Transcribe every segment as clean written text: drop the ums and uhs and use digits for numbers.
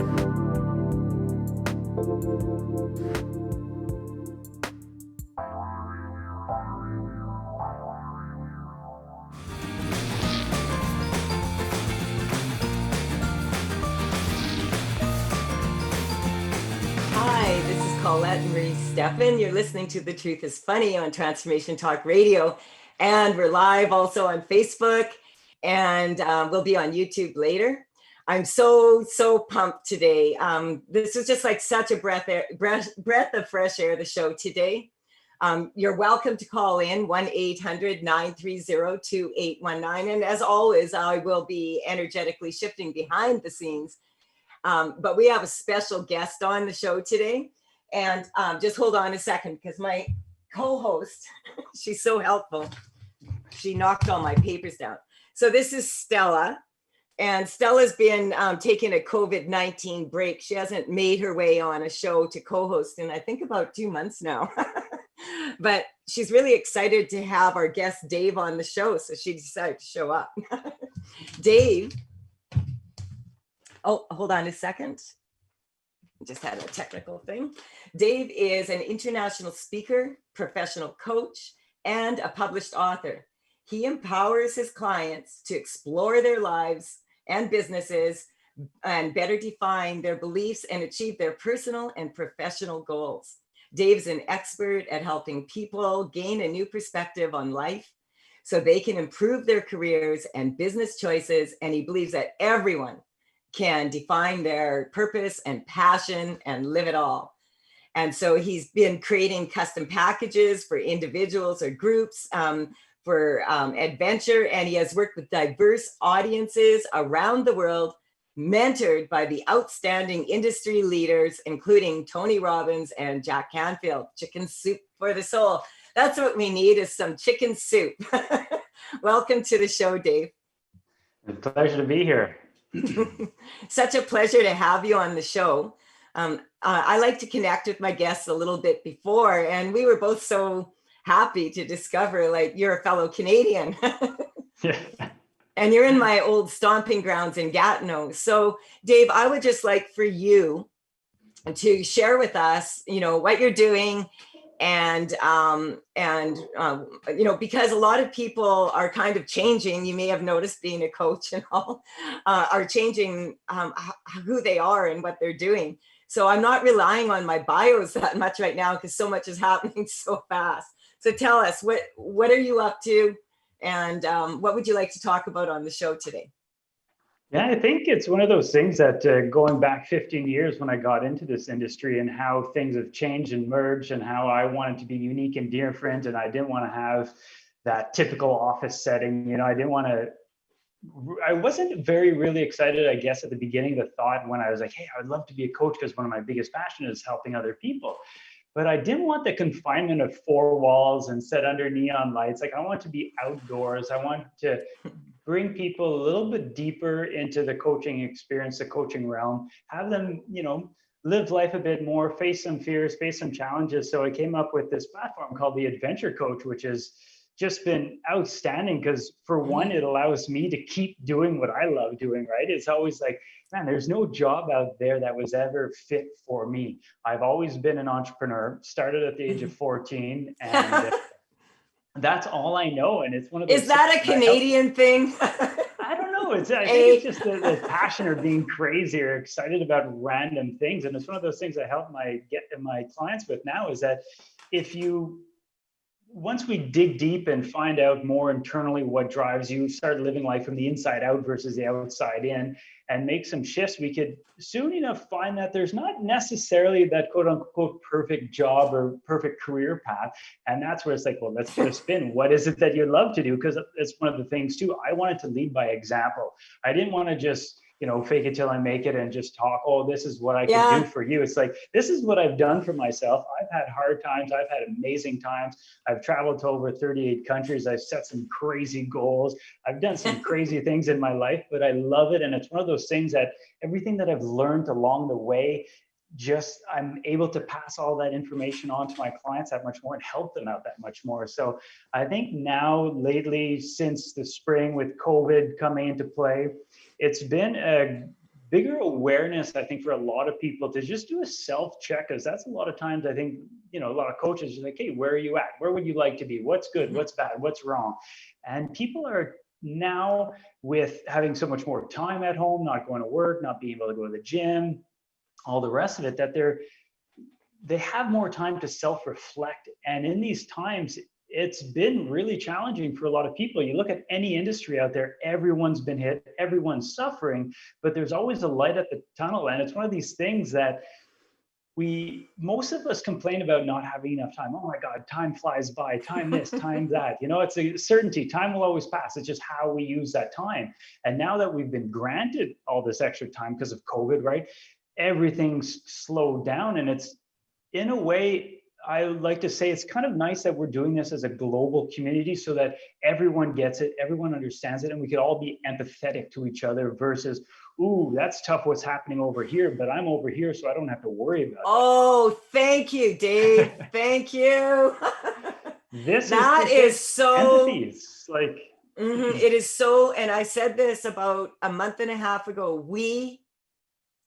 Hi, this is Colette Marie Stefan. You're listening to The Truth is Funny on Transformation Talk Radio. And we're live also on Facebook, and we'll be on YouTube later. I'm so pumped today. This is just like such a breath of fresh air, the show today. You're welcome to call in 1-800-930-2819. And as always, I will be energetically shifting behind the scenes. But we have a special guest on the show today. And just hold on a second, because my co-host, she's so helpful. She knocked all my papers down. So this is Stella. And Stella's been taking a COVID-19 break. She hasn't made her way on a show to co-host in, I think, about 2 months now. But she's really excited to have our guest Dave on the show. So she decided to show up. Dave. Oh, hold on a second. Just had a technical thing. Dave is an international speaker, professional coach, and a published author. He empowers his clients to explore their lives and businesses and better define their beliefs and achieve their personal and professional goals. Dave's an expert at helping people gain a new perspective on life so they can improve their careers and business choices. And he believes that everyone can define their purpose and passion and live it all. And so he's been creating custom packages for individuals or groups for adventure. And he has worked with diverse audiences around the world, mentored by the outstanding industry leaders, including Tony Robbins and Jack Canfield. Chicken soup for the soul. That's what we need, is some chicken soup. Welcome to the show, Dave. It's a pleasure to be here. Such a pleasure to have you on the show. I like to connect with my guests a little bit before, and we were both so happy to discover, like, you're a fellow Canadian. Yeah. And you're in my old stomping grounds in Gatineau. So Dave, I would just like for you to share with us, what you're doing. And because a lot of people are kind of changing, you may have noticed, being a coach and all, are changing who they are and what they're doing. So I'm not relying on my bios that much right now, because so much is happening so fast. So tell us, what are you up to, and what would you like to talk about on the show today? Yeah, I think it's one of those things that going back 15 years when I got into this industry, and how things have changed and merged, and how I wanted to be unique and different, and I didn't want to have that typical office setting. I wasn't really excited, I guess, at the beginning. The thought when I was like, hey, I would love to be a coach, because one of my biggest passions is helping other people. But I didn't want the confinement of 4 walls and set under neon lights. Like, I want to be outdoors. I want to bring people a little bit deeper into the coaching experience, the coaching realm, have them, live life a bit more, face some fears, face some challenges. So I came up with this platform called the Adventure Coach, which has just been outstanding, because for one, it allows me to keep doing what I love doing, right? It's always like, man, there's no job out there that was ever fit for me. I've always been an entrepreneur, started at the age of 14, and that's all I know. And it's one of those— Is that a Canadian thing? I don't know. I think it's just the passion, or being crazy or excited about random things. And it's one of those things I help get my clients with now, is that once we dig deep and find out more internally what drives you, start living life from the inside out versus the outside in, and make some shifts, we could soon enough find that there's not necessarily that quote unquote perfect job or perfect career path. And that's where it's like, well, let's get a spin. What is it that you love to do? Because it's one of the things too, I wanted to lead by example. I didn't want to just, fake it till I make it and just talk, oh, this is what I can do for you. It's like, this is what I've done for myself. I've had hard times. I've had amazing times. I've traveled to over 38 countries. I've set some crazy goals. I've done some crazy things in my life, but I love it. And it's one of those things that everything that I've learned along the way, I'm able to pass all that information on to my clients that much more and help them out that much more. So I think now, lately, since the spring with COVID coming into play, it's been a bigger awareness, I think, for a lot of people to just do a self-check, because that's a lot of times, I think, a lot of coaches are like, hey, where are you at? Where would you like to be? What's good? What's bad? What's wrong? And people are now, with having so much more time at home, not going to work, not being able to go to the gym, all the rest of it, that they have more time to self-reflect. And in these times, it's been really challenging for a lot of people. You look at any industry out there, everyone's been hit, everyone's suffering, but there's always a light at the tunnel. And it's one of these things that most of us complain about not having enough time. Oh my God, time flies by, time this, time that. It's a certainty. Time will always pass. It's just how we use that time. And now that we've been granted all this extra time because of COVID, right? Everything's slowed down. And it's, in a way, I would like to say it's kind of nice that we're doing this as a global community so that everyone gets it, everyone understands it, and we could all be empathetic to each other versus, ooh, that's tough what's happening over here, but I'm over here, so I don't have to worry about it. Oh, thank you, Dave. Thank you. That is so empathy. It's like it is so, and I said this about a month and a half ago, we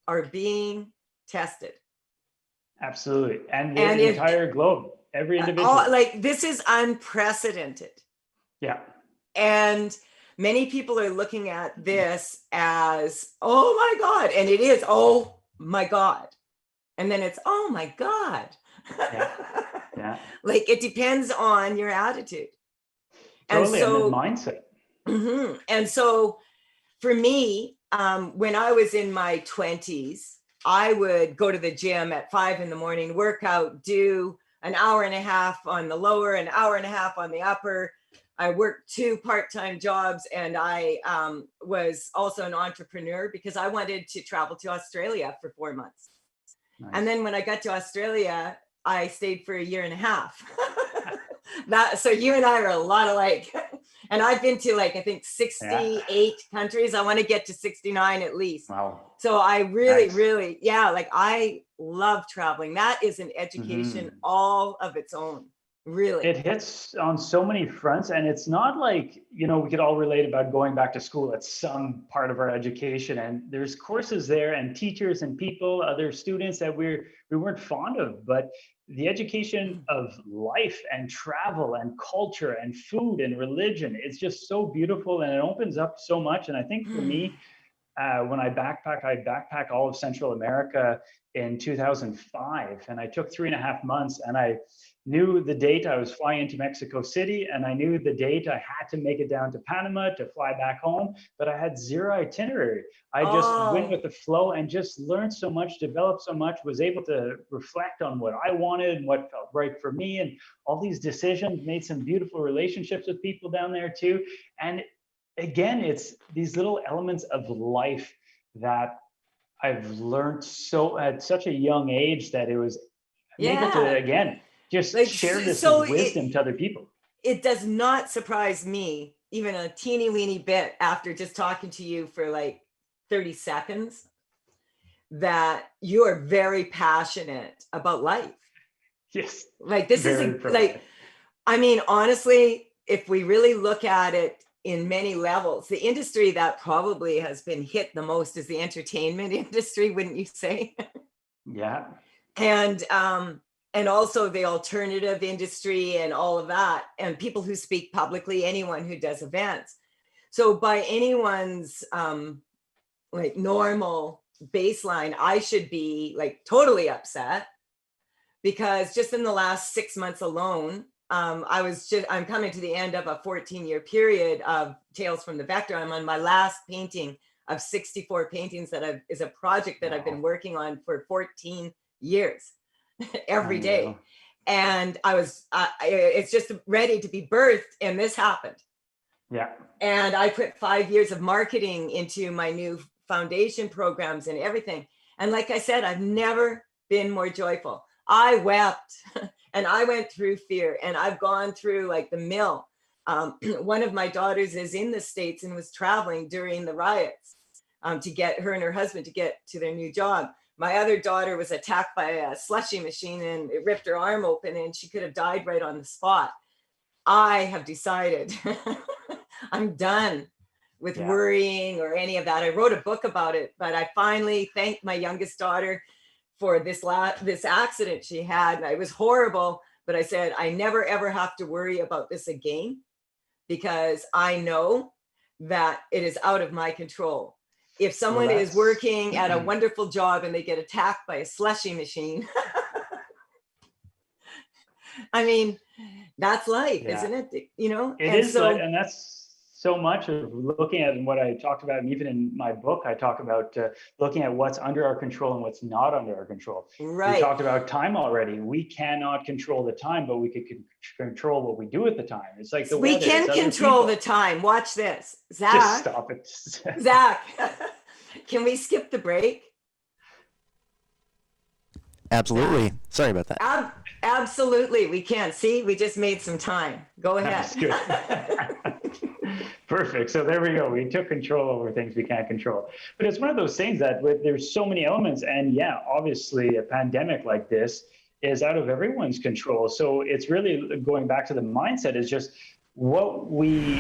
are being tested. Absolutely. And the entire globe, every individual. This is unprecedented. Yeah. And many people are looking at this as, oh my God. And it is, oh my God. And then it's, oh my God. Yeah. Like, it depends on your attitude. Totally, and the mindset. Mm-hmm. And so for me, when I was in my 20s, I would go to the gym at 5 a.m, work out, do an hour and a half on the lower, an hour and a half on the upper. I worked 2 part-time jobs, and I was also an entrepreneur because I wanted to travel to Australia for 4 months. Nice. And then when I got to Australia, I stayed for a year and a half. So you and I are a lot alike. And I've been to I think 68 countries. I want to get to 69 at least. Wow. So I really, I love traveling. That is an education all of its own. Really. It hits on so many fronts, and it's not like, we could all relate about going back to school at some part of our education, and there's courses there and teachers and people, other students that we weren't fond of, but the education of life and travel and culture and food and religion, it's just so beautiful, and it opens up so much. And I think for me, when I backpacked all of Central America in 2005, and I took 3.5 months, and I knew the date I was flying into Mexico City, and I knew the date I had to make it down to Panama to fly back home, but I had zero itinerary. I just went with the flow and just learned so much, developed so much, was able to reflect on what I wanted and what felt right for me, and all these decisions, made some beautiful relationships with people down there too. And again, it's these little elements of life that I've learned at such a young age that it was able to, again, just share this wisdom to other people. It does not surprise me, even a teeny weeny bit, after just talking to you for 30 seconds, that you are very passionate about life. Yes. This is honestly, if we really look at it in many levels, the industry that probably has been hit the most is the entertainment industry, wouldn't you say? Yeah. And also the alternative industry and all of that, and people who speak publicly, anyone who does events. So by anyone's normal baseline, I should be totally upset, because just in the last 6 months alone, I'm coming to the end of a 14-year period of Tales from the Vector. I'm on my last painting of 64 paintings is a project that I've been working on for 14 years. Every day. And it's just ready to be birthed, and this happened. Yeah. And I put 5 years of marketing into my new foundation programs and everything. And like I said, I've never been more joyful. I wept and I went through fear, and I've gone through the mill. One of my daughters is in the States and was traveling during the riots to get her and her husband to get to their new job. My other daughter was attacked by a slushy machine, and it ripped her arm open, and she could have died right on the spot. I have decided I'm done with Yeah. worrying or any of that. I wrote a book about it, but I finally thanked my youngest daughter for this accident she had. And it was horrible, but I said, I never ever have to worry about this again, because I know that it is out of my control. If someone is working at a wonderful job and they get attacked by a slushy machine, I mean, that's life, Yeah. isn't it? You know, It is, and that's so much of looking at what I talked about, and even in my book, I talk about looking at what's under our control and what's not under our control. Right. We talked about time already. We cannot control the time, but we could control what we do with the time. It's like the we weather. can control the time. Watch this, Zach. Just stop it, Zach. Can we skip the break? Absolutely. Sorry about that. Absolutely, we can. See, we just made some time. Go ahead. That's good. Perfect. So there we go. We took control over things we can't control. But it's one of those things that there's so many elements. And yeah, obviously a pandemic like this is out of everyone's control. So it's really going back to the mindset is just what we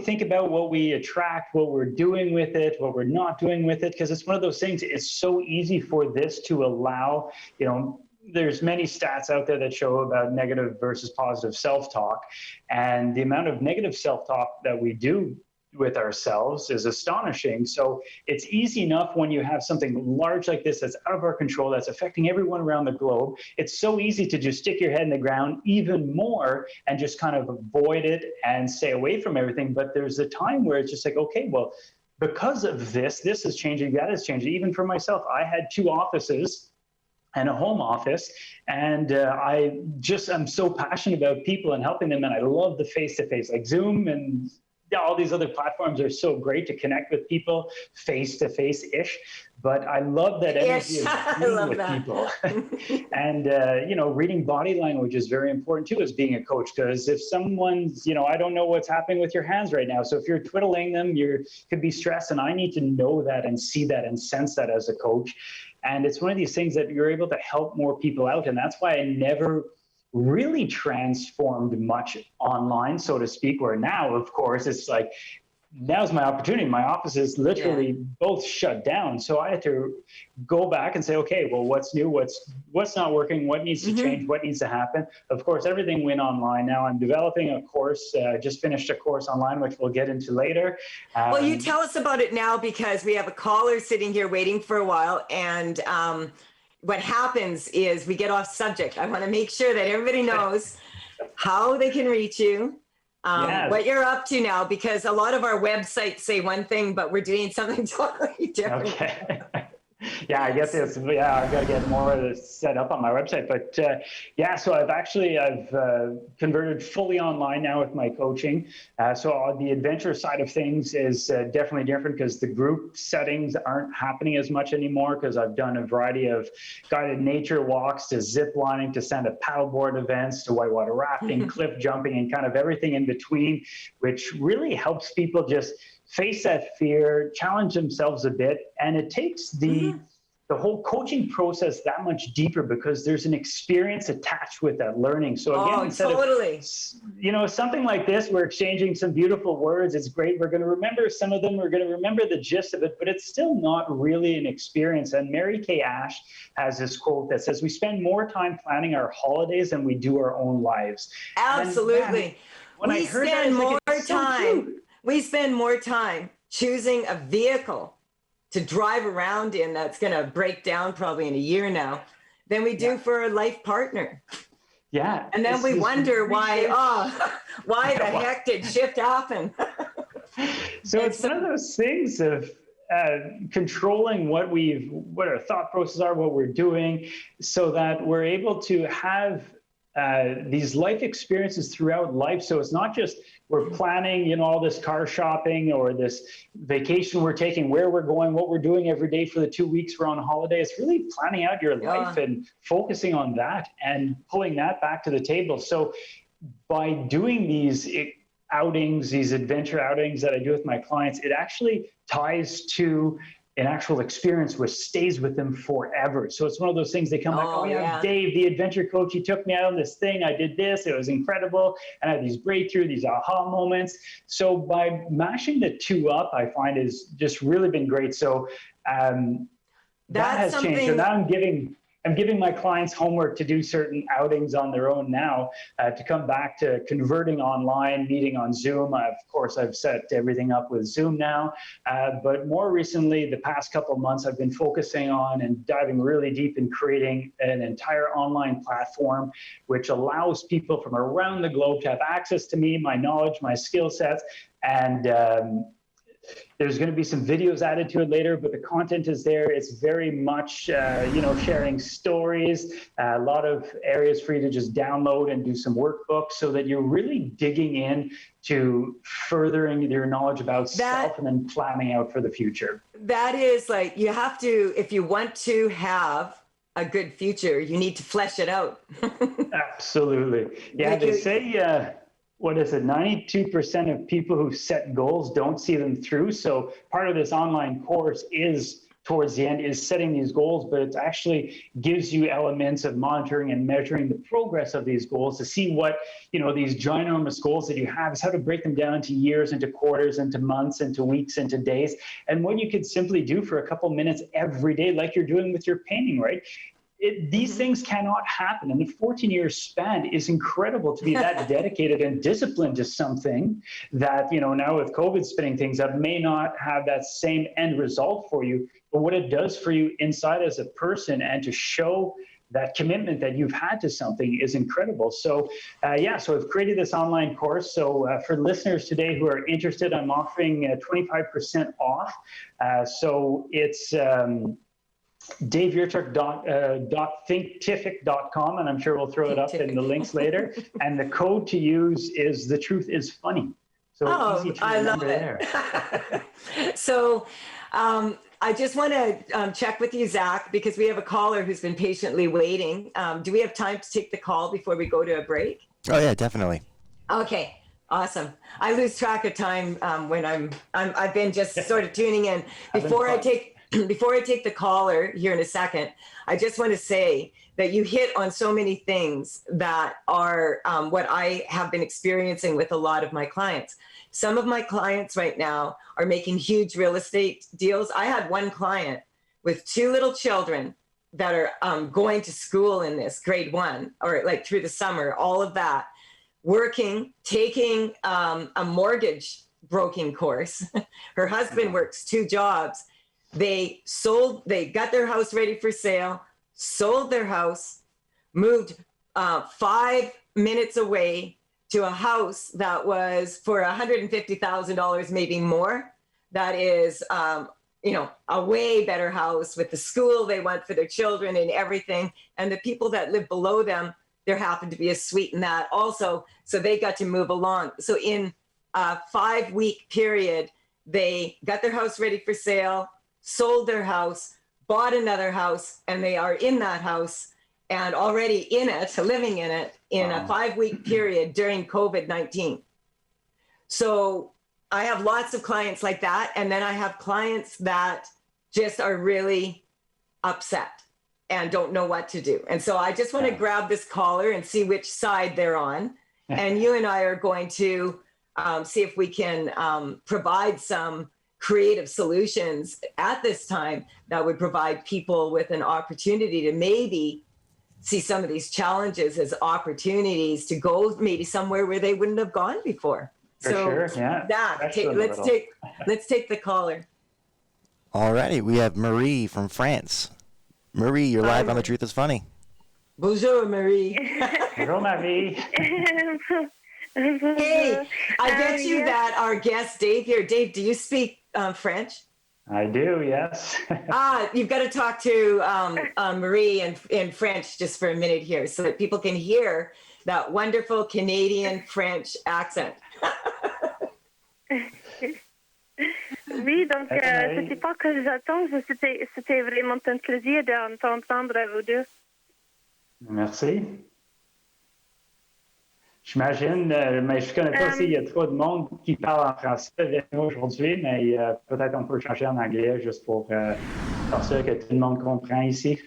think about, what we attract, what we're doing with it, what we're not doing with it, because it's one of those things. It's so easy for this to allow, you know, there's many stats out there that show about negative versus positive self-talk, and the amount of negative self-talk that we do with ourselves is astonishing. So it's easy enough when you have something large like this that's out of our control, that's affecting everyone around the globe. It's so easy to just stick your head in the ground even more and just kind of avoid it and stay away from everything. But there's a time where it's just like, okay, well, because of this is changing, that is changing. Even for myself, I had 2 offices and a home office, and I'm so passionate about people and helping them, and I love the face-to-face, like Zoom and all these other platforms are so great to connect with people face-to-face-ish, but I love that energy of being with people. And, you know, reading body language is very important too as being a coach, because if someone's, you know, I don't know what's happening with your hands right now. So if you're twiddling them, you could be stressed, and I need to know that and see that and sense that as a coach. And it's one of these things that you're able to help more people out. And that's why I never really transformed much online, so to speak, where now, of course, it's like, now's my opportunity. My office is literally both shut down. So I had to go back and say, okay, well, what's new? What's not working? What needs to change? What needs to happen? Of course, everything went online. Now I'm developing a course, just finished a course online, which we'll get into later. Well, you tell us about it now, because we have a caller sitting here waiting for a while. And what happens is we get off subject. I want to make sure that everybody knows how they can reach you. What you're up to now, because a lot of our websites say one thing, but we're doing something totally different. Okay. Yeah, I guess it's, yeah, I've got to get more of this set up on my website. But yeah, so I've converted fully online now with my coaching. So the adventure side of things is definitely different, because the group settings aren't happening as much anymore, because I've done a variety of guided nature walks to zip lining to stand-up paddleboard events to whitewater rafting, cliff jumping, and kind of everything in between, which really helps people just face that fear, challenge themselves a bit, and it takes the whole coaching process that much deeper, because there's an experience attached with that learning. So again, instead of, you know, something like this, we're exchanging some beautiful words. It's great. We're going to remember some of them. We're going to remember the gist of it, but it's still not really an experience. And Mary Kay Ash has this quote that says, "We spend more time planning our holidays than we do our own lives." Absolutely. And we spend more time. We spend more time choosing a vehicle to drive around in that's going to break down probably in a year now than we do for a life partner. Yeah. And then we wonder why the heck did shift happen? So it's one of those things of controlling what our thought processes are, what we're doing, so that we're able to have these life experiences throughout life. So it's not just we're planning, you know, all this car shopping or this vacation we're taking, where we're going, what we're doing every day for the 2 weeks we're on holiday. It's really planning out your life and focusing on that and pulling that back to the table. So by doing these outings, these adventure outings that I do with my clients, it actually ties to an actual experience which stays with them forever. So it's one of those things they come back, oh yeah, Dave, the adventure coach, he took me out on this thing. I did this. It was incredible. And I had these breakthrough, these aha moments. So by mashing the two up, I find has just really been great. So that has changed. So now I'm giving my clients homework to do certain outings on their own now, to come back to converting online, meeting on Zoom. Of course, I've set everything up with Zoom now. But more recently, the past couple of months, I've been focusing on and diving really deep in creating an entire online platform, which allows people from around the globe to have access to me, my knowledge, my skill sets, and there's going to be some videos added to it later, but the content is there. It's very much, sharing stories, a lot of areas for you to just download and do some workbooks so that you're really digging in to furthering your knowledge about self and then planning out for the future. That is like, you have to, if you want to have a good future, you need to flesh it out. Absolutely. Yeah, they say, what is it? 92% of people who set goals don't see them through. So part of this online course is towards the end is setting these goals, but it actually gives you elements of monitoring and measuring the progress of these goals to see what, these ginormous goals that you have is how to break them down into years, into quarters, into months, into weeks, into days. And what you could simply do for a couple minutes every day, like you're doing with your painting, right? These things cannot happen. And the 14-year span is incredible to be that dedicated and disciplined to something that, now with COVID spinning things up, may not have that same end result for you. But what it does for you inside as a person and to show that commitment that you've had to something is incredible. So, so I've created this online course. So for listeners today who are interested, I'm offering 25% off. So it's Dave Urichuck .thinkific.com, and I'm sure we'll throw it up in the links later. And the code to use is "The Truth is Funny." So easy to remember there. So I just want to check with you, Zach, because we have a caller who's been patiently waiting. Do we have time to take the call before we go to a break? Oh yeah, definitely. Okay. Awesome. I lose track of time when I've been just sort of tuning in. Before I take the caller here in a second, I just want to say that you hit on so many things that are what I have been experiencing with a lot of my clients. Some of my clients right now are making huge real estate deals. I had one client with 2 little children that are going to school in this grade 1 or like through the summer, all of that, working, taking a mortgage broking course. Her husband works 2 jobs. They got their house ready for sale, sold their house, moved 5 minutes away to a house that was for $150,000, maybe more. That is, a way better house with the school they want for their children and everything. And the people that live below them, there happened to be a suite in that also. So they got to move along. So in a 5-week period, they got their house ready for sale, sold their house, bought another house, and they are in that house and already in it, living in it, in a 5-week period during COVID-19. So I have lots of clients like that. And then I have clients that just are really upset and don't know what to do. And so I just want to grab this caller and see which side they're on. And you and I are going to see if we can provide some creative solutions at this time that would provide people with an opportunity to maybe see some of these challenges as opportunities to go maybe somewhere where they wouldn't have gone before. For sure, yeah. Let's take the caller. All righty, we have Marie from France. Marie, you're live on The Truth is Funny. Bonjour, Marie. Bonjour, Marie. Hey, I bet you that our guest Dave here. Dave, do you speak French? I do, yes. You've got to talk to Marie in French just for a minute here so that people can hear that wonderful Canadian French accent. Oui, donc c'était pas que j'attends, c'était vraiment un plaisir d'entendre vous deux. Merci. J'imagine, mais je connais pas s'il y a trop de monde qui parle en français avec nous aujourd'hui, mais peut-être on peut changer en anglais juste pour faire sûr que tout le monde comprend ici.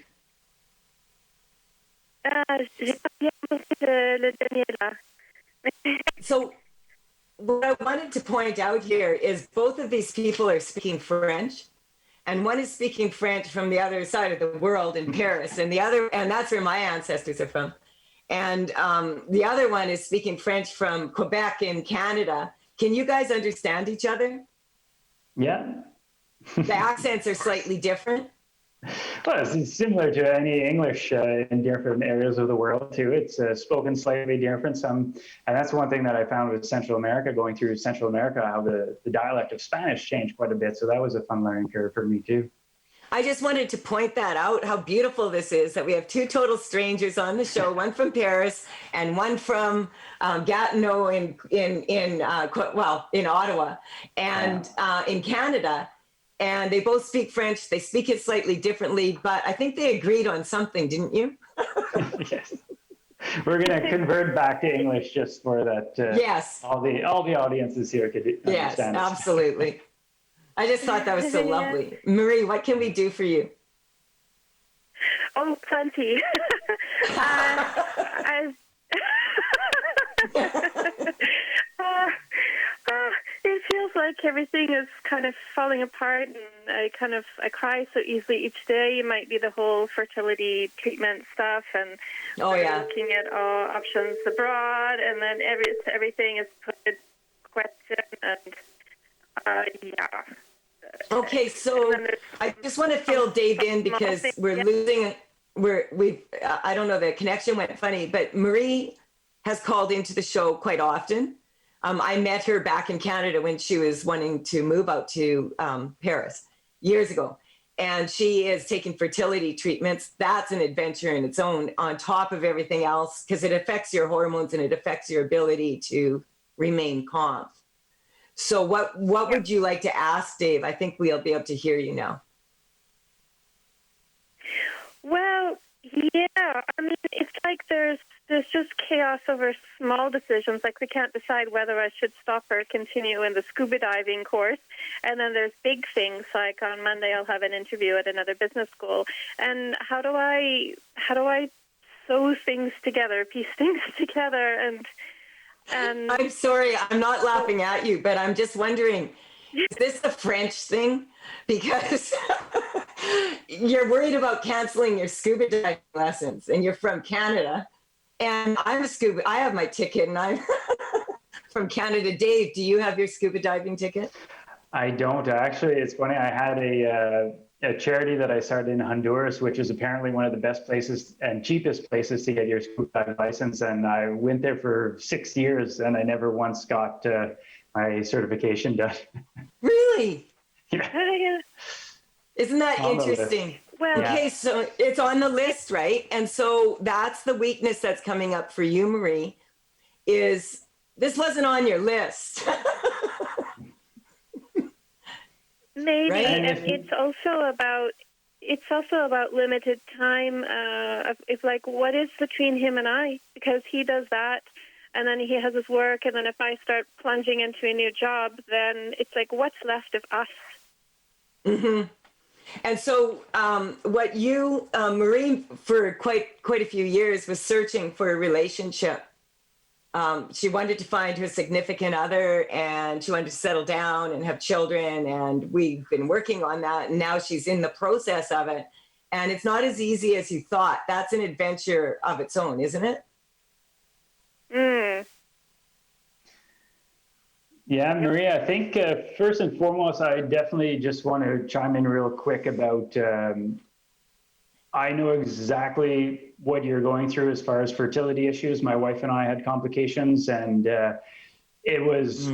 J'ai pas bien compris le dernier là. So what I wanted to point out here is both of these people are speaking French, and one is speaking French from the other side of the world in Paris, and that's where my ancestors are from. And the other one is speaking French from Quebec in Canada. Can you guys understand each other? Yeah. The accents are slightly different. Well, it's similar to any English in different areas of the world too. It's spoken slightly different. And that's one thing that I found with Central America, going through Central America, how the dialect of Spanish changed quite a bit. So that was a fun learning curve for me too. I just wanted to point that out, how beautiful this is, that we have two total strangers on the show, one from Paris and one from Gatineau in Ottawa and in Canada. And they both speak French. They speak it slightly differently, but I think they agreed on something, didn't you? Yes. We're going to convert back to English just for that. Yes. All the audiences here could understand. Yes, absolutely. I just thought that was so lovely. Marie, what can we do for you? Oh, plenty. It feels like everything is kind of falling apart, and I cry so easily each day. It might be the whole fertility treatment stuff, and looking at all options abroad, and then everything is put in question, and Okay, so I just want to fill Dave in because we're losing. I don't know, the connection went funny, but Marie has called into the show quite often. I met her back in Canada when she was wanting to move out to Paris years ago. And she is taking fertility treatments. That's an adventure in its own, on top of everything else, because it affects your hormones and it affects your ability to remain calm. So what would you like to ask, Dave? I think we'll be able to hear you now. Well, yeah. I mean, it's like there's just chaos over small decisions. Like we can't decide whether I should stop or continue in the scuba diving course. And then there's big things like on Monday I'll have an interview at another business school. And how do I sew things together, piece things together, and I'm sorry, I'm not laughing at you, but I'm just wondering, is this a French thing? Because you're worried about canceling your scuba diving lessons and you're from Canada. And I have my ticket and I'm from Canada. Dave, do you have your scuba diving ticket? I don't. Actually, it's funny. I had a charity that I started in Honduras, which is apparently one of the best places and cheapest places to get your scuba diving license. And I went there for 6 years and I never once got my certification done. Really? Yeah. Isn't that interesting? Well, okay, so it's on the list, right? And so that's the weakness that's coming up for you, Marie, is this wasn't on your list. Maybe, right? And it's also about limited time. It's like, what is between him and I? Because he does that, and then he has his work, and then if I start plunging into a new job, then it's like, what's left of us? Mm-hmm. And so, what you, Marie, for quite a few years, was searching for a relationship. She wanted to find her significant other and she wanted to settle down and have children. And we've been working on that. And now she's in the process of it. And it's not as easy as you thought. That's an adventure of its own, isn't it? Mm. Yeah, Marie, I think first and foremost, I definitely just want to chime in real quick about, I know exactly what you're going through as far as fertility issues. My wife and I had complications and it was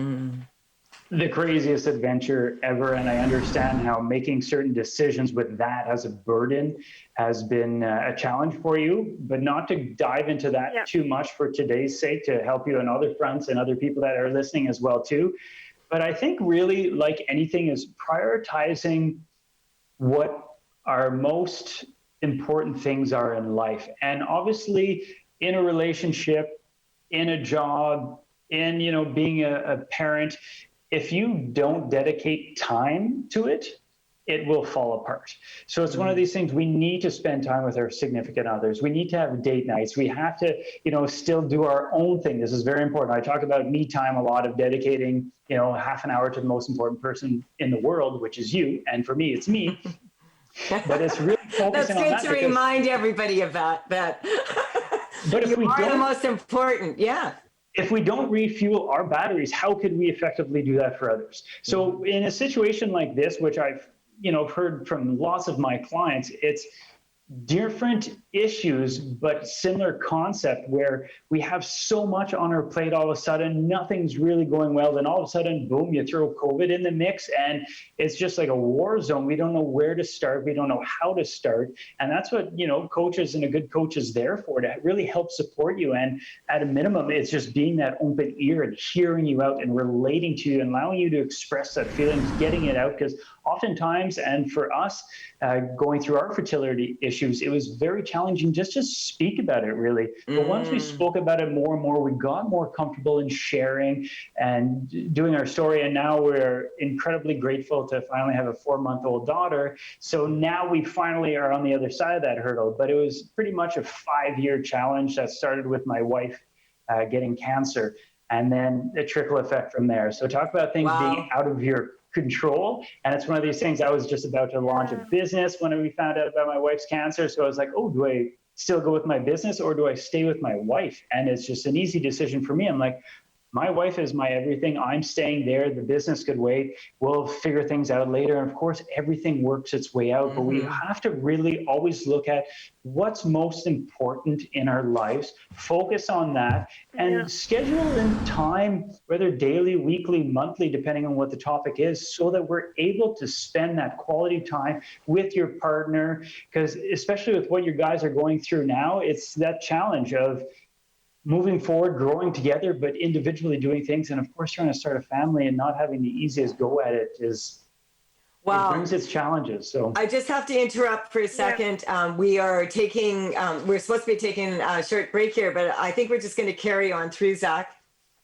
the craziest adventure ever. And I understand how making certain decisions with that as a burden has been a challenge for you, but not to dive into that too much for today's sake, to help you on other fronts and other people that are listening as well too. But I think really, like anything, is prioritizing what our most important things are in life. And obviously in a relationship, in a job, in, being a parent, if you don't dedicate time to it, it will fall apart. So it's one of these things, we need to spend time with our significant others. We need to have date nights. We have to, still do our own thing. This is very important. I talk about me time a lot, of dedicating, half an hour to the most important person in the world, which is you. And for me, it's me. But it's really focusing on that. That's good to remind everybody of that. But if you we are don't, the most important, yeah. If we don't refuel our batteries, how could we effectively do that for others? So in a situation like this, which I've heard from lots of my clients, it's different issues, but similar concept, where we have so much on our plate all of a sudden, nothing's really going well. Then all of a sudden, boom, you throw COVID in the mix and it's just like a war zone. We don't know where to start. We don't know how to start. And that's what, coaches and a good coach is there for, to really help support you. And at a minimum, it's just being that open ear and hearing you out and relating to you and allowing you to express that feelings, getting it out. Because oftentimes, and for us, going through our fertility issues, it was very challenging just to speak about it, really. But once we spoke about it more and more, we got more comfortable in sharing and doing our story. And now we're incredibly grateful to finally have a 4-month-old daughter. So now we finally are on the other side of that hurdle. But it was pretty much a 5-year challenge that started with my wife getting cancer, and then a trickle effect from there. So talk about things being out of your control. And it's one of these things. I was just about to launch a business when we found out about my wife's cancer. So I was like, oh, do I still go with my business or do I stay with my wife? And it's just an easy decision for me. I'm like, my wife is my everything. I'm staying there. The business could wait. We'll figure things out later. And of course, everything works its way out. But we have to really always look at what's most important in our lives, focus on that, and schedule in time, whether daily, weekly, monthly, depending on what the topic is, so that we're able to spend that quality time with your partner. Because especially with what you guys are going through now, it's that challenge of moving forward, growing together, but individually doing things. And of course, trying to start a family and not having the easiest go at it is, it brings its challenges. So I just have to interrupt for a second. We are taking, we're supposed to be taking a short break here, but I think we're just going to carry on through, Zach,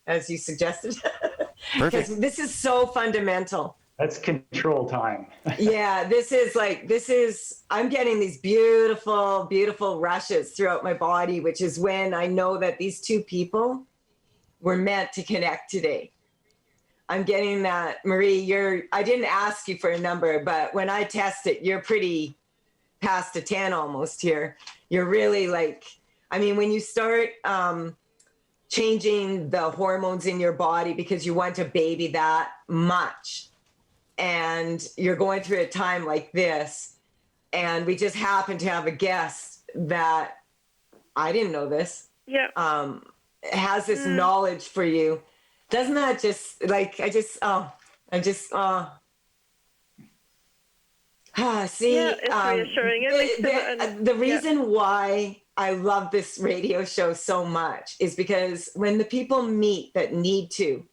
as you suggested. Because this is so fundamental. That's control time. I'm getting these beautiful, beautiful rushes throughout my body, which is when I know that these two people were meant to connect today. I'm getting that, Marie, I didn't ask you for a number, but when I test it, you're pretty past a 10 almost here. You're really when you start changing the hormones in your body because you want a baby that much, and you're going through a time like this, and we just happen to have a guest that, I didn't know this, has this knowledge for you. Doesn't that just, see, it's reassuring. The reason why I love this radio show so much is because when the people meet that need to,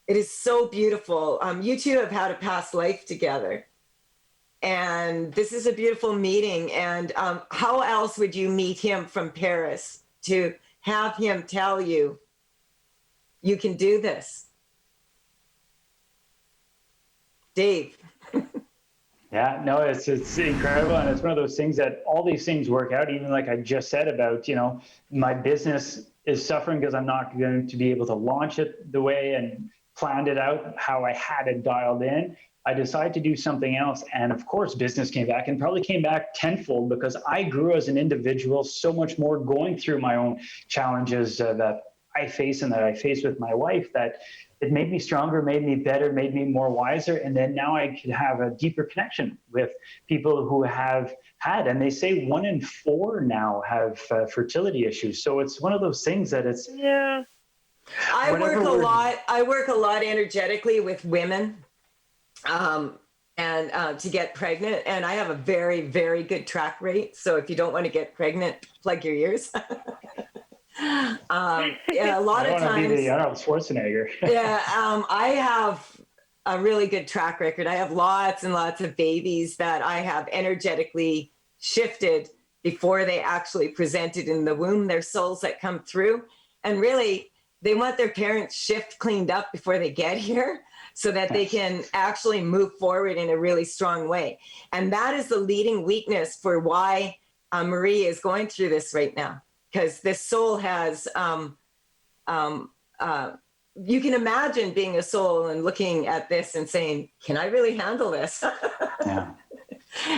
it is so beautiful. You two have had a past life together, and this is a beautiful meeting. And how else would you meet him from Paris to have him tell you, you can do this? Dave. Yeah, no, it's incredible. And it's one of those things that all these things work out, even like I just said about, my business is suffering because I'm not going to be able to launch it the way and planned it out, how I had it dialed in. I decided to do something else. And of course, business came back and probably came back tenfold because I grew as an individual so much more going through my own challenges that I face and that I face with my wife, that it made me stronger, made me better, made me more wiser. And then now I could have a deeper connection with people who have had, and they say 1 in 4 now have fertility issues. So it's one of those things that it's, I work a lot energetically with women and to get pregnant. And I have a very, very good track rate. So if you don't want to get pregnant, plug your ears. A lot of times. Be the Arnold Schwarzenegger. I have a really good track record. I have lots and lots of babies that I have energetically shifted before they actually presented in the womb. They're souls that come through. And really, they want their parents' shift cleaned up before they get here so that they can actually move forward in a really strong way. And that is the leading weakness for why Marie is going through this right now, because this soul has, you can imagine being a soul and looking at this and saying, can I really handle this? Yeah.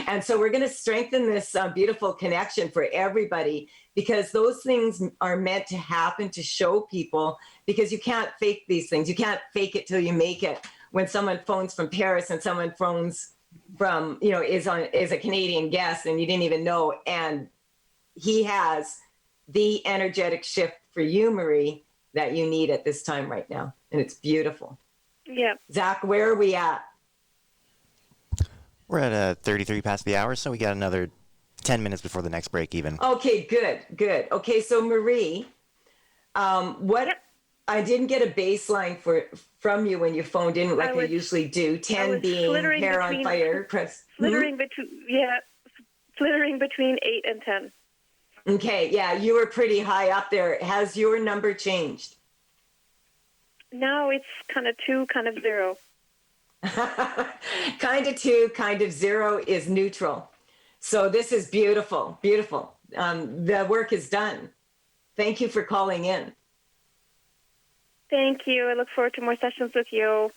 And so we're going to strengthen this beautiful connection for everybody, because those things are meant to happen to show people, because you can't fake these things. You can't fake it till you make it. When someone phones from Paris and someone phones from, is a Canadian guest and you didn't even know, and he has the energetic shift for you, Marie, that you need at this time right now. And it's beautiful. Yeah. Zach, where are we at? We're at 33 past the hour, so we got another 10 minutes before the next break even. Okay, good. Okay, so Marie, I didn't get a baseline from you when you phoned in like I usually do. 10 being hair on fire. Flittering between 8 and 10. Okay, yeah, you were pretty high up there. Has your number changed? No, it's kind of 2, kind of 0. Kind of 2, kind of 0 is neutral. So this is beautiful. The work is done. Thank you for calling in. Thank you. I look forward to more sessions with you.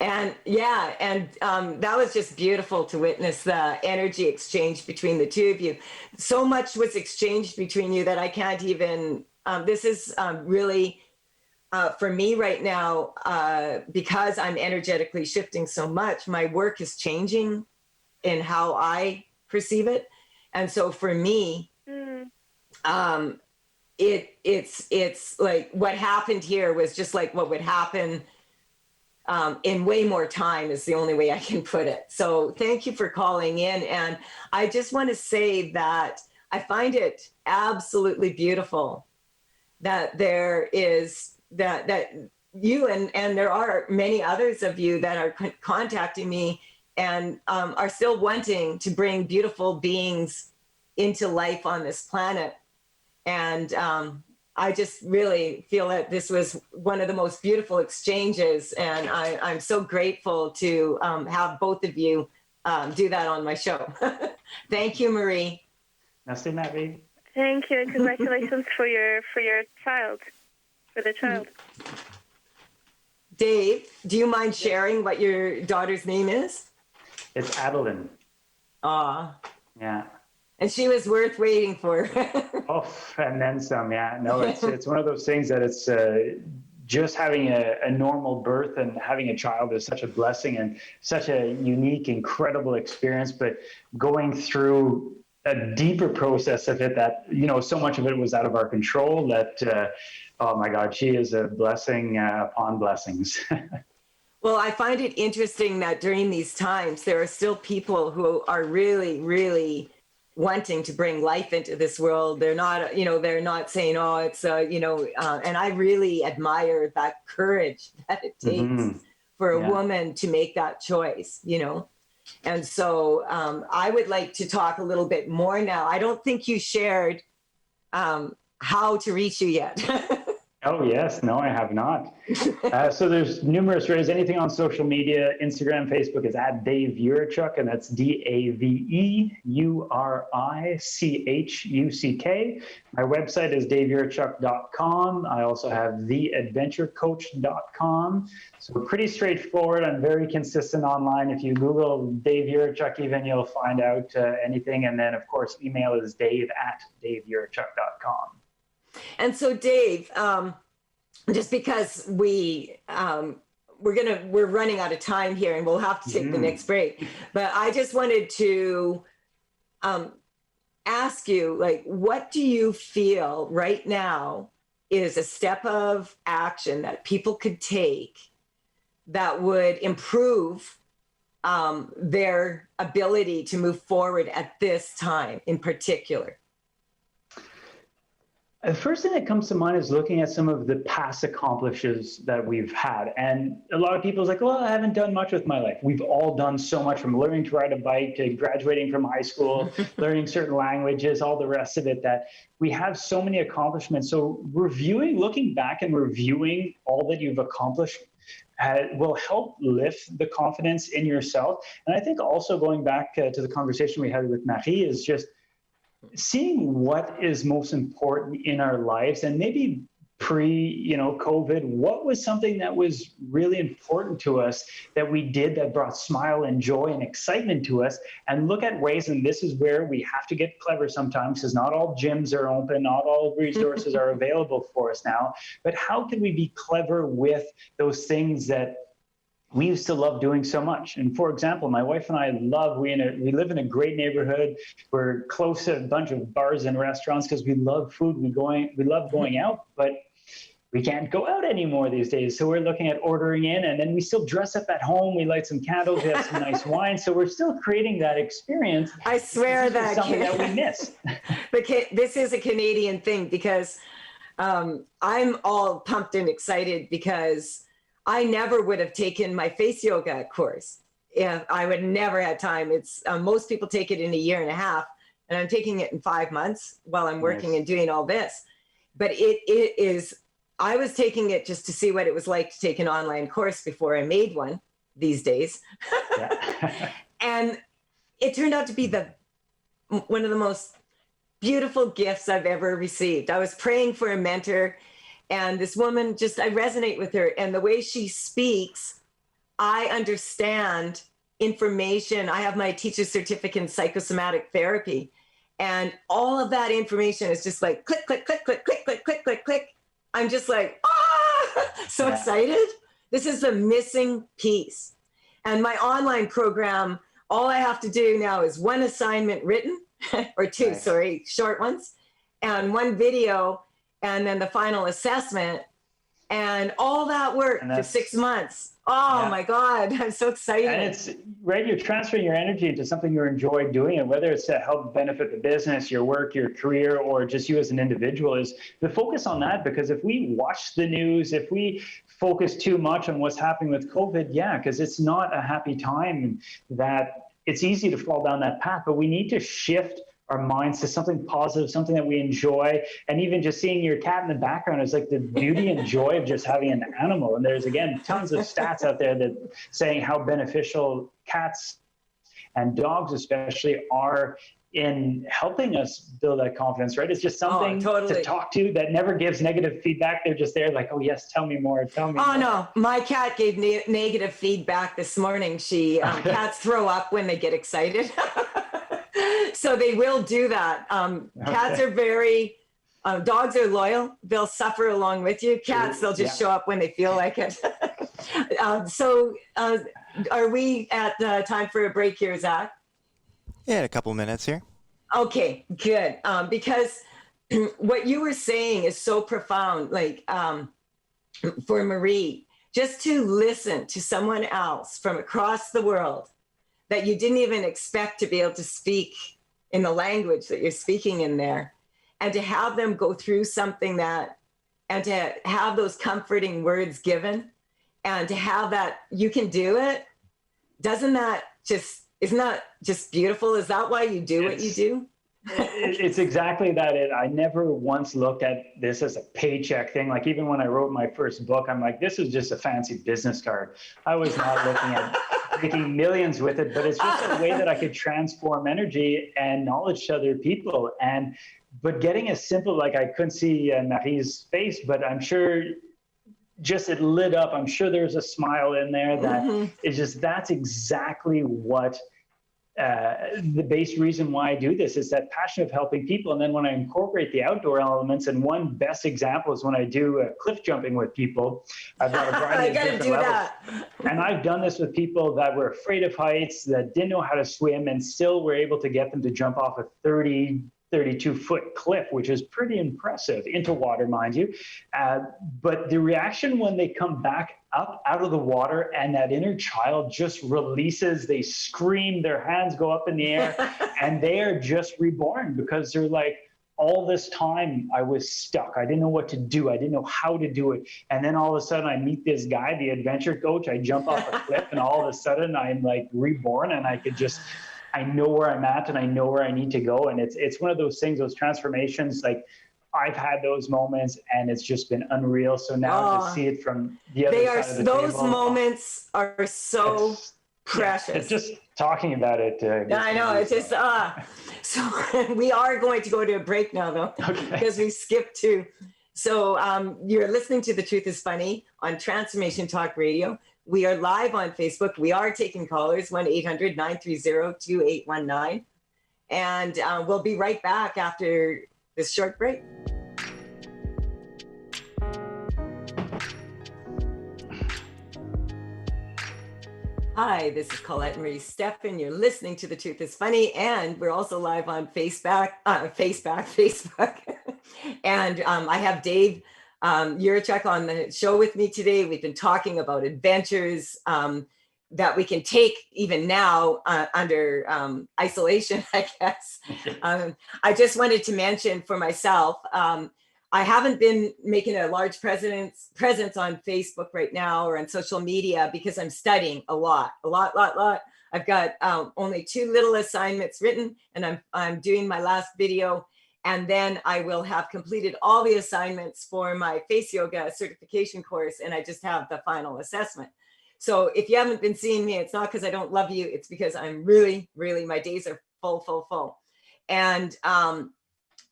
And that was just beautiful to witness the energy exchange between the two of you. So much was exchanged between you that I can't even, this is really, for me right now, because I'm energetically shifting so much, my work is changing in how I perceive it. And so for me, it's like what happened here was just like what would happen in way more time is the only way I can put it. So thank you for calling in. And I just want to say that I find it absolutely beautiful that there is that you and there are many others of you that are contacting me and are still wanting to bring beautiful beings into life on this planet. And I just really feel that this was one of the most beautiful exchanges. And I'm so grateful to have both of you do that on my show. Thank you, Marie. Merci, Marie. Thank you. And congratulations for your child, for the child. Dave, do you mind sharing what your daughter's name is? It's Adeline. Aw. Yeah. And she was worth waiting for. Oh, and then some. Yeah. No, it's one of those things that it's just having a normal birth and having a child is such a blessing and such a unique, incredible experience. But going through a deeper process of it that, so much of it was out of our control that, oh my God, she is a blessing upon blessings. Well, I find it interesting that during these times, there are still people who are really, really wanting to bring life into this world. They're not, they're not saying, oh, it's, and I really admire that courage that it takes for a woman to make that choice, And so I would like to talk a little bit more now. I don't think you shared how to reach you yet. Oh, yes. No, I have not. So there's numerous ways. Anything on social media, Instagram, Facebook is at Dave Urichuck, and that's DaveUrichuck. My website is daveurichuck.com. I also have theadventurecoach.com. So pretty straightforward. I'm very consistent online. If you Google Dave Urichuck, even you'll find out anything. And then, of course, email is dave@daveurichuck.com. And so, Dave, just because we're running out of time here, and we'll have to take the next break. But I just wanted to ask you, what do you feel right now is a step of action that people could take that would improve their ability to move forward at this time in particular? The first thing that comes to mind is looking at some of the past accomplishments that we've had. And a lot of people are like, well, I haven't done much with my life. We've all done so much, from learning to ride a bike to graduating from high school, learning certain languages, all the rest of it, that we have so many accomplishments. So looking back and reviewing all that you've accomplished will help lift the confidence in yourself. And I think also going back to the conversation we had with Marie is just seeing what is most important in our lives, and maybe COVID, what was something that was really important to us that we did that brought smile and joy and excitement to us, and look at ways, and this is where we have to get clever sometimes, because not all gyms are open, not all resources are available for us now, but how can we be clever with those things that we used to love doing so much? And for example, my wife and I we live in a great neighborhood. We're close to a bunch of bars and restaurants because we love food. We love going out, but we can't go out anymore these days. So we're looking at ordering in, and then we still dress up at home. We light some candles, we have some nice wine. So we're still creating that experience. I swear that something that we miss. But this is a Canadian thing, because I'm all pumped and excited because I never would have taken my face yoga course. Yeah, I would never have time. It's most people take it in a year and a half, and I'm taking it in 5 months while I'm working and doing all this. But it is, I was taking it just to see what it was like to take an online course before I made one these days. Yeah. And it turned out to be one of the most beautiful gifts I've ever received. I was praying for a mentor, and this woman, I resonate with her, and the way she speaks, I understand information. I have my teacher's certificate in psychosomatic therapy, and all of that information is just like click, click, click, click, click, click, click, click, click. I'm just like, so excited. This is the missing piece. And my online program, all I have to do now is one assignment written, or two, short ones, and one video, and then the final assessment, and all that work for 6 months. Oh my God, I'm so excited. And it's right, you're transferring your energy into something you enjoy doing, and whether it's to help benefit the business, your work, your career, or just you as an individual, is the focus on that. Because if we watch the news, if we focus too much on what's happening with COVID, because it's not a happy time, that it's easy to fall down that path, but we need to shift our minds to something positive, something that we enjoy. And even just seeing your cat in the background is like the beauty and joy of just having an animal. And there's, again, tons of stats out there that saying how beneficial cats and dogs especially are in helping us build that confidence, right? It's just something to talk to that never gives negative feedback. They're just there like, oh yes, tell me more, tell me more. No, my cat gave negative feedback this morning. Cats throw up when they get excited. So they will do that. Cats are dogs are loyal. They'll suffer along with you. Cats, they'll just show up when they feel like it. Are we at time for a break here, Zach? Yeah, a couple minutes here. Okay, good. Because what you were saying is so profound. Like for Marie, just to listen to someone else from across the world that you didn't even expect to be able to speak in the language that you're speaking in there, and to have them go through something and to have those comforting words given, and to have that you can do it, isn't that just beautiful? Is that why you do what you do? It's exactly that. I never once looked at this as a paycheck thing. Like even when I wrote my first book, I'm like, this is just a fancy business card. I was not looking at making millions with it, but it's just a way that I could transform energy and knowledge to other people. But getting as simple, like I couldn't see Marie's face, but I'm sure just it lit up. I'm sure there's a smile in there that is just, that's exactly what the base reason why I do this is that passion of helping people. And then when I incorporate the outdoor elements, and one best example is when I do cliff jumping with people. I've got a variety of different levels. And I've done this with people that were afraid of heights, that didn't know how to swim, and still were able to get them to jump off a 32-foot cliff, which is pretty impressive, into water, mind you. But the reaction when they come back up out of the water and that inner child just releases, they scream, their hands go up in the air, and they are just reborn, because they're like, all this time I was stuck. I didn't know what to do. I didn't know how to do it. And then all of a sudden I meet this guy, the adventure coach. I jump off a cliff and all of a sudden I'm like reborn, and I know where I'm at and I know where I need to go. And it's one of those things, those transformations, like I've had those moments and it's just been unreal. So now to see it from the other side of the those table, moments are so precious. it's just talking about it. I know, it's just, so we are going to go to a break now though, because we skipped to, so you're listening to The Truth is Funny on Transformation Talk Radio. We are live on Facebook. We are taking callers, 1-800-930-2819. And we'll be right back after this short break. Hi, this is Colette Marie Stefan. You're listening to The Truth is Funny, and we're also live on Facebook. And I have Dave Urichuck on the show with me today. We've been talking about adventures that we can take even now under isolation, I guess. I just wanted to mention for myself, I haven't been making a large presence on Facebook right now or on social media because I'm studying a lot. I've got only 2 little assignments written, and I'm doing my last video, and then I will have completed all the assignments for my face yoga certification course, and I just have the final assessment. So if you haven't been seeing me, it's not because I don't love you, it's because I'm really, my days are full. And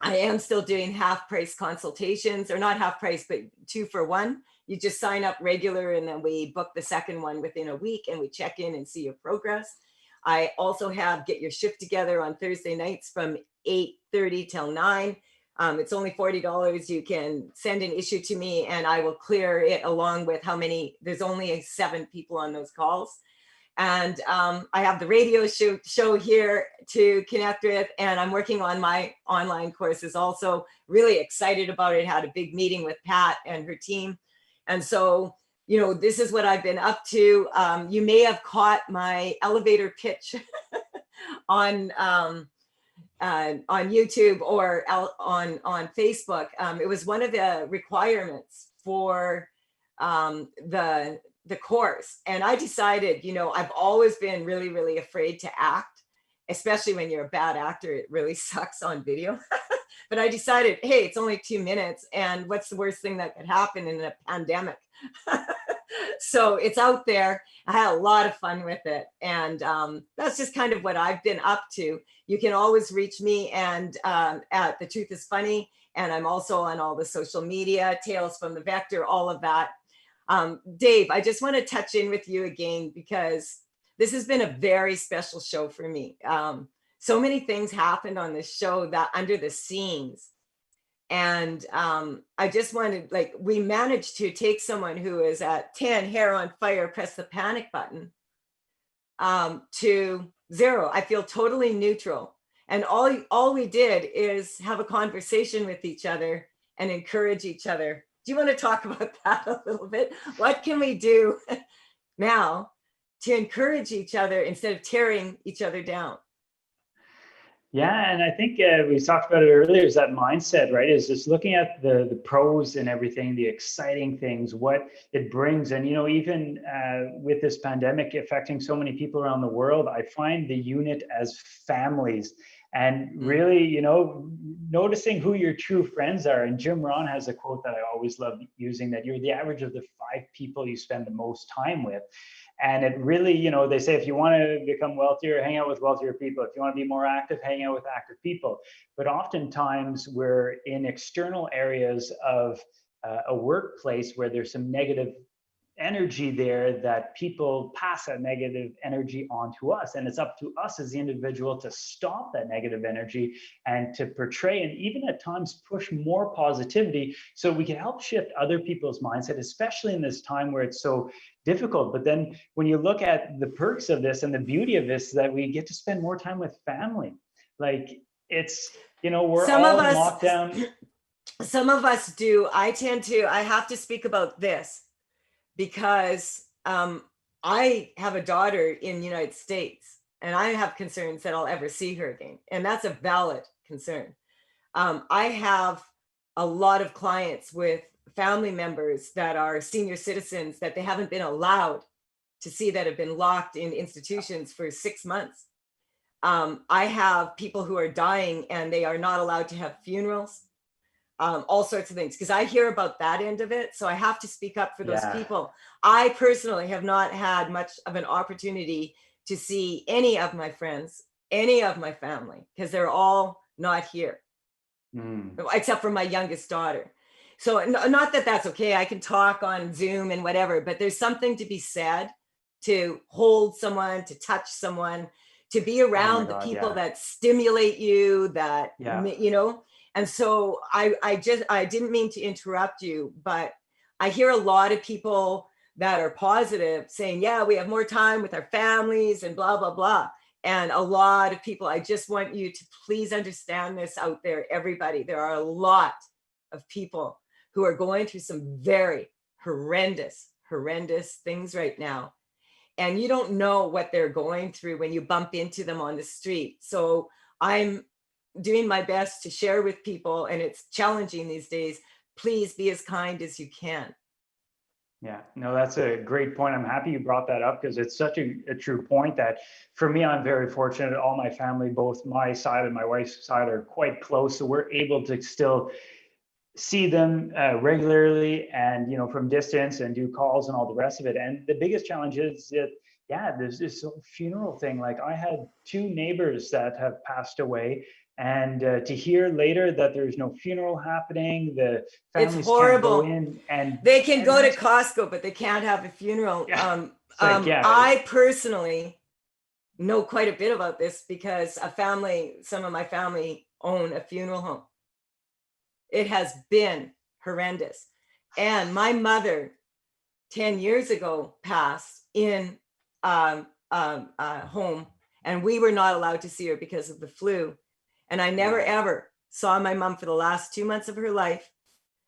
I am still doing half price consultations, or not half price, but 2 for 1. You just sign up regular and then we book the second one within a week and we check in and see your progress. I also have Get Your Shift Together on Thursday nights from 8:30 till 9. It's only $40. You can send an issue to me and I will clear it along with there's only 7 people on those calls. And I have the radio show here to connect with, and I'm working on my online courses also. Really excited about it. Had a big meeting with Pat and her team. And so, this is what I've been up to. You may have caught my elevator pitch on YouTube or on Facebook. It was one of the requirements for the course. And I decided, I've always been really afraid to act, especially when you're a bad actor. It really sucks on video. But I decided, hey, it's only 2 minutes, and what's the worst thing that could happen in a pandemic? So it's out there. I had a lot of fun with it. And that's just kind of what I've been up to. You can always reach me and at The Truth is Funny. And I'm also on all the social media, Tales from the Vector, all of that. Dave, I just want to touch in with you again, because this has been a very special show for me. So many things happened on this show that under the scenes. And I just wanted, we managed to take someone who is at 10, hair on fire, press the panic button, to 0. I feel totally neutral. And all we did is have a conversation with each other and encourage each other. Do you want to talk about that a little bit? What can we do now to encourage each other instead of tearing each other down? Yeah, and I think we talked about it earlier, is that mindset, right? Is just looking at the pros and everything, the exciting things, what it brings. And, even with this pandemic affecting so many people around the world, I find the unit as families. And really, noticing who your true friends are. And Jim Rohn has a quote that I always love using, that you're the average of the 5 people you spend the most time with. And it really, they say, if you want to become wealthier, hang out with wealthier people. If you want to be more active, hang out with active people. But oftentimes we're in external areas of a workplace where there's some negative energy there, that people pass that negative energy on to us. And it's up to us as the individual to stop that negative energy and to portray, and even at times push more positivity, so we can help shift other people's mindset, especially in this time where it's so difficult. But then when you look at the perks of this and the beauty of this, that we get to spend more time with family. Like, it's, we're Some all of in us, lockdown. Some of us do. I have to speak about this, because I have a daughter in the United States, and I have concerns that I'll ever see her again. And that's a valid concern. I have a lot of clients with family members that are senior citizens that they haven't been allowed to see, that have been locked in institutions for 6 months. I have people who are dying and they are not allowed to have funerals, all sorts of things, because I hear about that end of it. So I have to speak up for those Yeah. people. I personally have not had much of an opportunity to see any of my friends, any of my family, because they're all not here, except for my youngest daughter. So not that that's okay. I can talk on Zoom and whatever, but there's something to be said to hold someone, to touch someone, to be around the God, people yeah. that stimulate you, that, Yeah. you know. And so I didn't mean to interrupt you, but I hear a lot of people that are positive saying, yeah, we have more time with our families and blah, blah, blah. And a lot of people, I just want you to please understand this out there, everybody. There are a lot of people who are going through some very horrendous things right now. And you don't know what they're going through when you bump into them on the street. So I'm doing my best to share with people, and it's challenging these days. Please be as kind as you can. Yeah, no, that's a great point. I'm happy you brought that up because it's such a true point that for me, I'm very fortunate. All my family, both my side and my wife's side, are quite close. So we're able to still see them regularly and, you know, from distance, and do calls and all the rest of it. And the biggest challenge is that, yeah, there's this funeral thing. Like, I had 2 neighbors that have passed away, and to hear later that there's no funeral happening, the families It's horrible. can't go in, and they can go to Costco, but they can't have a funeral. Yeah. I personally know quite a bit about this because some of my family own a funeral home. It has been horrendous. And my mother 10 years ago passed in a home, and we were not allowed to see her because of the flu. And I never ever saw my mom for the last 2 months of her life,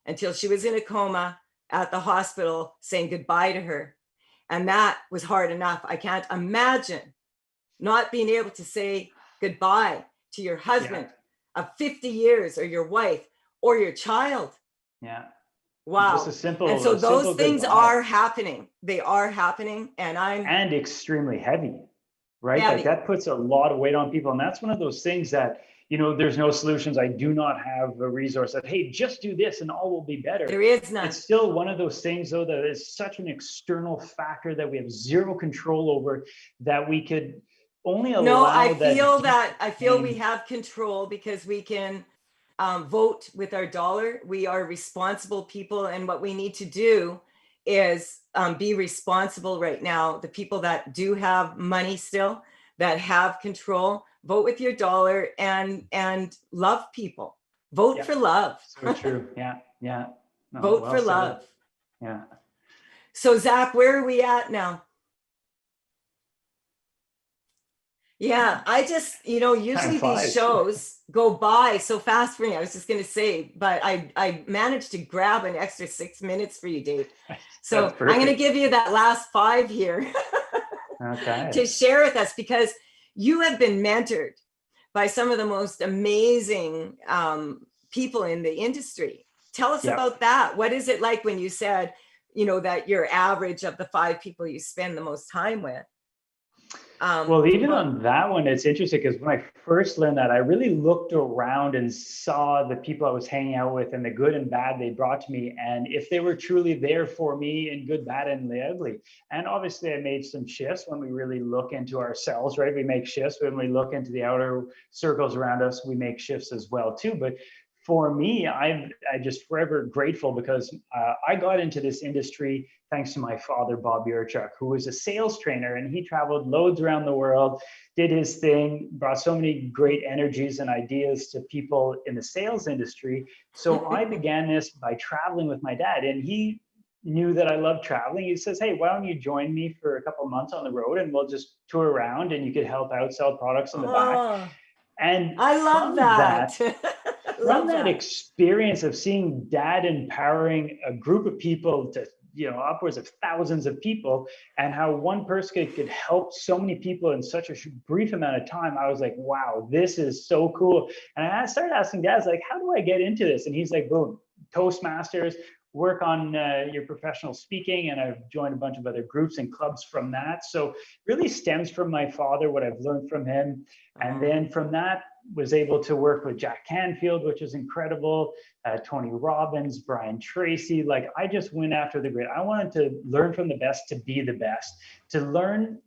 until she was in a coma at the hospital, saying goodbye to her. And that was hard enough. I can't imagine not being able to say goodbye to your husband of 50 years, or your wife, or your child. Yeah. Wow. Just a simple, and so those things goodbye. are happening. They are happening. And extremely heavy, right? Heavy. Like, that puts a lot of weight on people. And that's one of those things that, you know, there's no solutions. I do not have a resource that, hey, just do this and all will be better. There is none. It's still one of those things, though, that is such an external factor that we have zero control over, that we could only allow. No, I feel we have control because we can vote with our dollar. We are responsible people, and what we need to do is be responsible right now. The people that do have money still, that have control, vote with your dollar and love people. Vote for love. So true. Yeah. No, vote well for said. love. Yeah. So Zach, where are we at now? Yeah, I just, usually these shows go by so fast for me. I was just going to say, but I managed to grab an extra 6 minutes for you, Dave. So I'm going to give you that last 5 here to share with us, because you have been mentored by some of the most amazing people in the industry. Tell us about that. What is it like when you said, that you're average of the 5 people you spend the most time with? Well, even on that one, it's interesting because when I first learned that, I really looked around and saw the people I was hanging out with and the good and bad they brought to me, and if they were truly there for me in good, bad, and the ugly. And obviously, I made some shifts when we really look into ourselves, right? We make shifts when we look into the outer circles around us. We make shifts as well too. But for me, I'm just forever grateful because I got into this industry thanks to my father, Bob Urichuck, who was a sales trainer, and he traveled loads around the world, did his thing, brought so many great energies and ideas to people in the sales industry. So I began this by traveling with my dad, and he knew that I loved traveling. He says, hey, why don't you join me for a couple of months on the road, and we'll just tour around and you could help out, sell products in the back. And I love that. From that experience of seeing Dad empowering a group of people to upwards of thousands of people, and how one person could help so many people in such a brief amount of time. I was like, wow, this is so cool. And I started asking guys, like, how do I get into this? And he's like, boom, Toastmasters, work on your professional speaking. And I've joined a bunch of other groups and clubs from that. So really stems from my father, what I've learned from him. And then from that, was able to work with Jack Canfield, which is incredible, Tony Robbins, Brian Tracy. Like, I just went after the grid. I wanted to learn from the best to be the best, to learn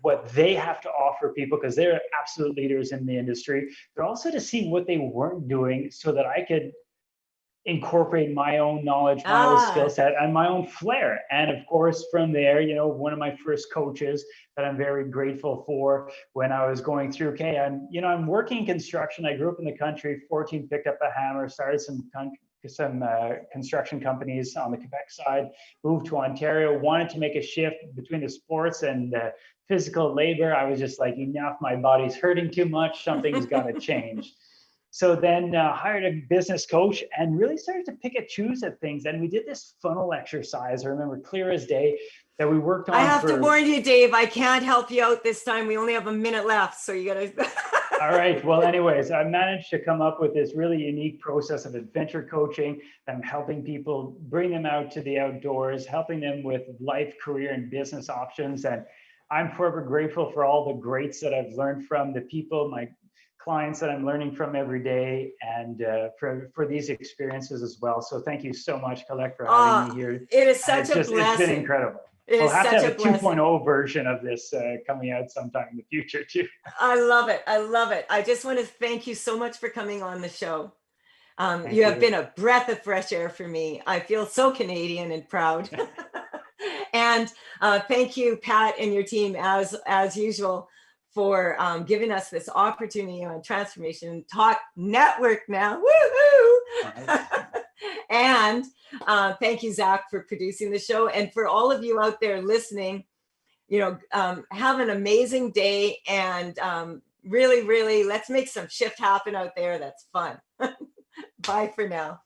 what they have to offer people, because they're absolute leaders in the industry, but also to see what they weren't doing so that I could incorporate my own knowledge, my own skill set, and my own flair. And of course, from there, one of my first coaches that I'm very grateful for, when I was going through, I'm working in construction. I grew up in the country, 14, picked up a hammer, started some construction companies on the Quebec side, moved to Ontario, wanted to make a shift between the sports and physical labor. I was just like, enough, my body's hurting too much, something's got to change. So then hired a business coach and really started to pick and choose at things. And we did this funnel exercise, I remember clear as day, that we worked on. I have to warn you, Dave, I can't help you out this time. We only have a minute left, so you gotta. All right, well, anyways, I managed to come up with this really unique process of adventure coaching. I'm helping people, bring them out to the outdoors, helping them with life, career, and business options. And I'm forever grateful for all the greats that I've learned from, the people, my clients that I'm learning from every day, and for these experiences as well. So thank you so much, Colette, for having me here. It is such a blessing. It's been incredible. We'll have to have a 2.0 version of this coming out sometime in the future too. I love it. I love it. I just want to thank you so much for coming on the show. You have been a breath of fresh air for me. I feel so Canadian and proud. And thank you, Pat, and your team, as usual, for giving us this opportunity on Transformation Talk Network now. Woohoo! And thank you, Zach, for producing the show. And for all of you out there listening, have an amazing day, and really, really, let's make some shift happen out there. That's fun. Bye for now.